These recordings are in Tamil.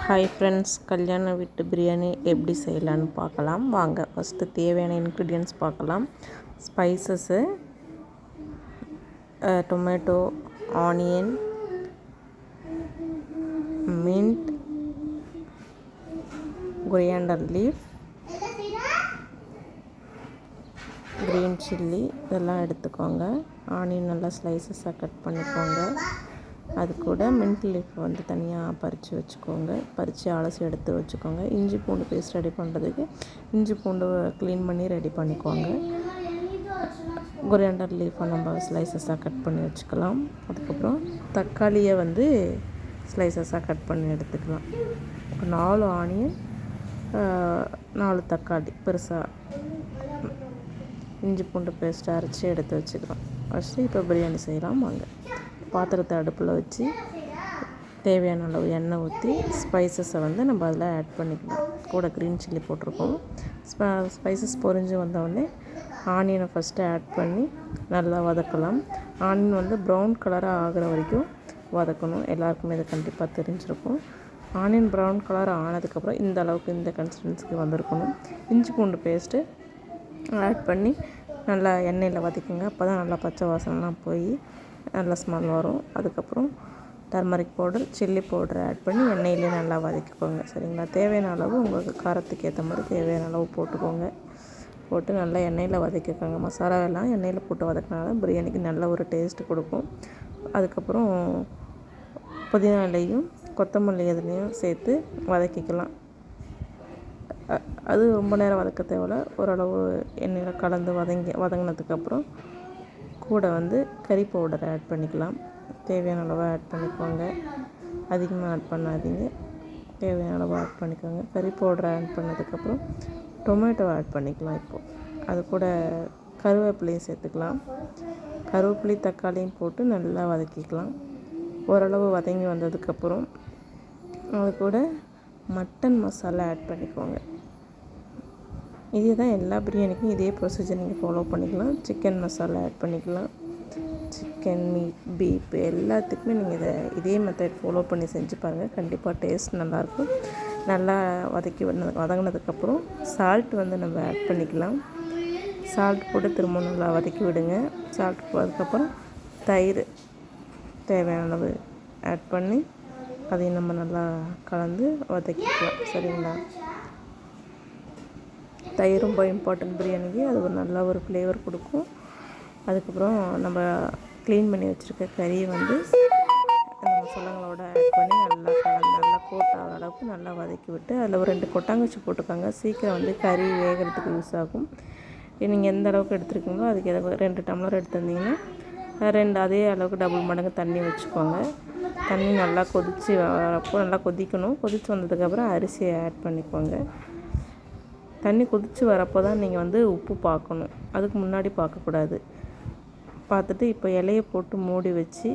ஹாய் ஃப்ரெண்ட்ஸ், கல்யாண வீட்டு பிரியாணி எப்படி செய்யலான்னு பார்க்கலாம் வாங்க. ஃபஸ்ட்டு தேவையான இன்க்ரீடியன்ட்ஸ் பார்க்கலாம். Spices, tomato, onion, mint, coriander leaf, green chilli இதெல்லாம் எடுத்துக்கோங்க. ஆனியன் நல்லா ஸ்லைசஸாக கட் பண்ணிக்கோங்க. அது கூட மின்ட் லீஃப் வந்து தனியாக பறித்து வச்சுக்கோங்க. பறித்து அலசி எடுத்து வச்சுக்கோங்க. இஞ்சி பூண்டு பேஸ்ட் ரெடி பண்ணுறதுக்கு இஞ்சி பூண்டு க்ளீன் பண்ணி ரெடி பண்ணிக்கோங்க. கொரியாண்டர் லீஃபை நம்ம ஸ்லைசஸாக கட் பண்ணி வச்சுக்கலாம். அதுக்கப்புறம் தக்காளியை வந்து ஸ்லைசஸாக கட் பண்ணி எடுத்துக்கலாம். 4 ஆனியன், 4 தக்காளி பெருசாக இஞ்சி பூண்டு பேஸ்ட் அரைச்சி எடுத்து வச்சுக்கலாம். ஃபஸ்ட்டு இப்போ பிரியாணி செய்யலாம் வாங்க. பாத்திரத்தை அடுப்பில் வச்சு தேவையான அளவு எண்ணெய் ஊற்றி ஸ்பைசஸை வந்து நம்ம அதில் ஆட் பண்ணிக்கலாம். கூட க்ரீன் சில்லி போட்டிருக்கோம். ஸ்பைசஸ் பொரிஞ்சு வந்தோடனே ஆனியனை ஃபஸ்ட்டு ஆட் பண்ணி நல்லா வதக்கலாம். ஆனியன் வந்து ப்ரௌன் கலராக ஆகிற வரைக்கும் வதக்கணும். எல்லாருக்குமே இது கண்டிப்பாக தெரிஞ்சிருக்கும். ஆனியன் ப்ரௌன் கலர் ஆனதுக்கப்புறம் இந்த அளவுக்கு இந்த கன்சிஸ்டன்சிக்கு வந்திருக்கணும். இஞ்சி பூண்டு பேஸ்ட்டு ஆட் பண்ணி நல்லா எண்ணெயில் வதக்குங்க. அப்போ தான் நல்லா பச்சை வாசனைலாம் போய் நல்லா ஸ்மெல் வரும். அதுக்கப்புறம் turmeric powder, chilli powder add பண்ணி எண்ணெயிலே நல்லா வதக்கிக்கோங்க. சரிங்களா? தேவையான அளவு உங்களுக்கு காரத்துக்கு ஏற்ற மாதிரி தேவையான அளவு போட்டுக்கோங்க. போட்டு நல்லா எண்ணெயில் வதக்கிக்கோங்க. மசாலா எல்லாம் எண்ணெயில் போட்டு வதக்கினால பிரியாணிக்கு நல்ல ஒரு டேஸ்ட்டு கொடுக்கும். அதுக்கப்புறம் புதினா இலையும் கொத்தமல்லி இதுலேயும் சேர்த்து வதக்கிக்கலாம். அது ரொம்ப நேரம் வதக்க தேவையில்ல. ஓரளவு எண்ணெயில் கலந்து வதங்கினதுக்கப்புறம் கூட வந்து கறி பவுடரை ஆட் பண்ணிக்கலாம். தேவையான அளவு ஆட் பண்ணிக்கோங்க. அதிகமாக ஆட் பண்ணாதீங்க. தேவையான அளவு ஆட் பண்ணிக்கோங்க. கறி பவுடரை ஆட் பண்ணதுக்கப்புறம் டொமேட்டோ ஆட் பண்ணிக்கலாம். இப்போது அது கூட கருவேப்பிலையும் சேர்த்துக்கலாம். கருவேப்பிலை தக்காளியும் போட்டு நல்லா வதக்கிக்கலாம். ஓரளவு வதங்கி வந்ததுக்கப்புறம் அது கூட மட்டன் மசாலா ஆட் பண்ணிக்கோங்க. இதே தான் எல்லா பிரியாணிக்கும் இதே ப்ரொசீஜர் நீங்கள் ஃபாலோ பண்ணிக்கலாம். சிக்கன் மசாலா ஆட் பண்ணிக்கலாம். சிக்கன், மீட், பீஃப் எல்லாத்துக்குமே நீங்கள் இதே மெத்தட் ஃபாலோ பண்ணி செஞ்சு பாருங்கள். கண்டிப்பாக டேஸ்ட் நல்லாயிருக்கும். நல்லா வதங்கினதுக்கப்புறம் சால்ட் வந்து நம்ம ஆட் பண்ணிக்கலாம். சால்ட் போட்டு திரும்ப நல்லா வதக்கி விடுங்க. சால்ட் போட்டதுக்கப்புறம் தயிர் தேவையான அளவு ஆட் பண்ணி அதையும் நம்ம நல்லா கலந்து வதக்கிக்கலாம். சரிங்களா? தயிர் ரொம்ப இம்பார்ட்டன்ட் பிரியாணிக்கு. அது ஒரு நல்ல ஒரு ஃப்ளேவர் கொடுக்கும். அதுக்கப்புறம் நம்ம க்ளீன் பண்ணி வச்சுருக்க கறியை வந்து அந்த மசாலாங்களோட ஆட் பண்ணி நல்லா கலந்து நல்லா கோட் ஆகிற அளவுக்கு நல்லா வதக்கி விட்டு அதில் ஒரு 2 கொட்டாங்குச்சி போட்டுக்கோங்க. சீக்கிரம் வந்து கறி வேகிறதுக்கு யூஸ் ஆகும். நீங்கள் எந்த அளவுக்கு எடுத்துருக்கீங்களோ அதுக்கு 2 டம்ளர் எடுத்துருந்தீங்கன்னா 2 அதே அளவுக்கு டபுள் மடங்கு தண்ணி வச்சுக்கோங்க. தண்ணி நல்லா கொதித்து வரப்போ நல்லா கொதிக்கணும். கொதித்து வந்ததுக்கப்புறம் அரிசியை ஆட் பண்ணிக்கோங்க. தண்ணி கொதித்து வரப்போ தான் நீங்கள் வந்து உப்பு பார்க்கணும். அதுக்கு முன்னாடி பார்க்கக்கூடாது. பார்த்துட்டு இப்போ இலையை போட்டு மூடி வச்சு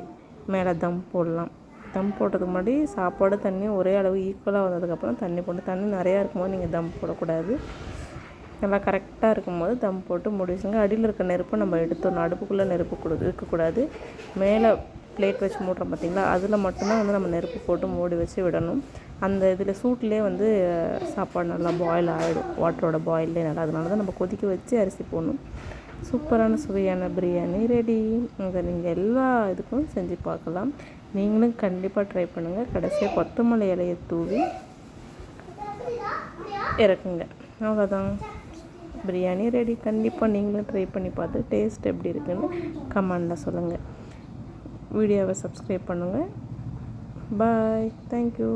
மேலே தம் போடலாம். தம் போடுறதுக்கு முன்னாடி சாப்பாடு தண்ணியும் ஒரே அளவு ஈக்குவலாக வந்ததுக்கப்புறம் தண்ணி போட்டு, தண்ணி நிறையா இருக்கும்போது நீங்கள் தம் போடக்கூடாது. நல்லா கரெக்டாக இருக்கும்போது தம் போட்டு மூடி வச்சுங்க. அடியில் இருக்க நெருப்பை நம்ம எடுத்துடணும். அடுப்புக்குள்ளே நெருப்பு இருக்கக்கூடாது. மேலே பிளேட் வச்சு மூடுறோம் பார்த்திங்களா, அதில் மட்டும்தான் வந்து நம்ம நெருப்பு போட்டு மூடி வச்சு விடணும். அந்த இதில் சூட்லேயே வந்து சாப்பாடு நல்லா பாயில் ஆகிடும். வாட்டரோட பாயிலே நல்லா. அதனால தான் நம்ம கொதிக்க வச்சு அரிசி போடணும். சூப்பரான சுவையான பிரியாணி ரெடி. அதை நீங்கள் எல்லா இதுக்கும் செஞ்சு பார்க்கலாம். நீங்களும் கண்டிப்பாக ட்ரை பண்ணுங்கள். கடைசியாக கொத்தமல்லி இலையை தூவி இறக்குங்க. அவ்வளோதான், பிரியாணி ரெடி. கண்டிப்பாக நீங்களும் ட்ரை பண்ணி பார்த்து டேஸ்ட் எப்படி இருக்குன்னு கமெண்டில் சொல்லுங்கள். வீடியோவை சப்ஸ்கிரைப் பண்ணுங்கள். பாய். தேங்க்யூ.